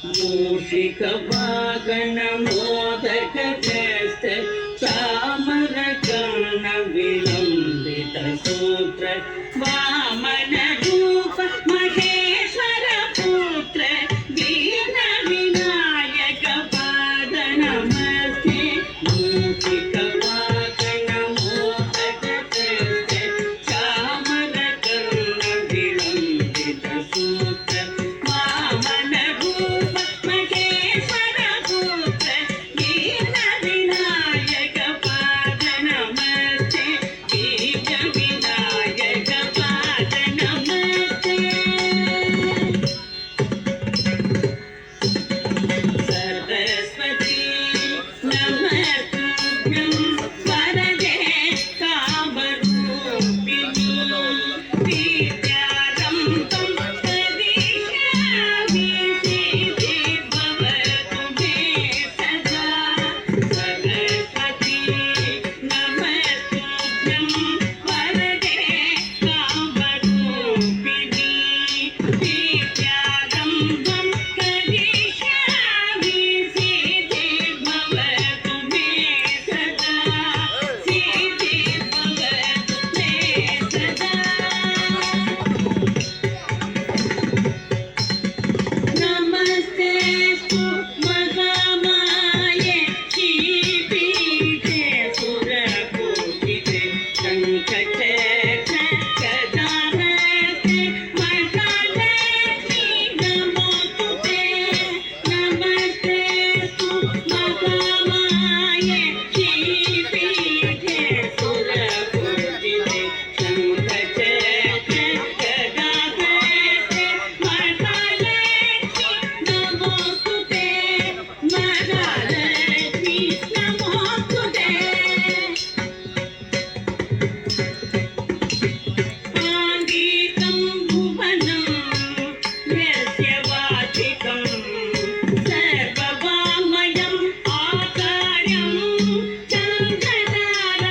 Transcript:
मूषिक wagon modak चेष्ट चामर कर्ण विलंबित सूत्र वामन रूप महेश्वर पुत्र दीन विनायक पाद नमस्ते मूषिक वागन मोदक चेष्ट चामर कर्ण विलंबित सूत्र वामन रूप महेश्वर पुत्र दीन विनायक पाद नमस्ते बीज विनायक पाद नमस्ते सरस्वती नमस्तुभ्यं वरदे कामरूपिणी विद्यारम्भं करिष्यामि सिद्धि भवतु मे सदा सरस्वती नमस्तुभ्यं वरदे कामरूपिणी विद्यारम्भं करिष्यामि सिद्धि भवतु मे सदा सिद्धि भवतु मे सदा नमस्तेस्तु महामाये श्रीपीठे सुरपूजिते शङ्खचक्र गदाहस्ते महालक्ष्मी नमोस्तुते नमस्तेस्तु महामाये श्रीपीठे सुरपूजिते शङ्खचक्र गदाहस्ते महालक्ष्मी नमोस्तुते महालक्ष्मी नमोस्तुते आङ्गीकं भुवनं यस्य वाचिकं सर्ववाङ्मयम् आकार्यं चन्द्रताराधिपम्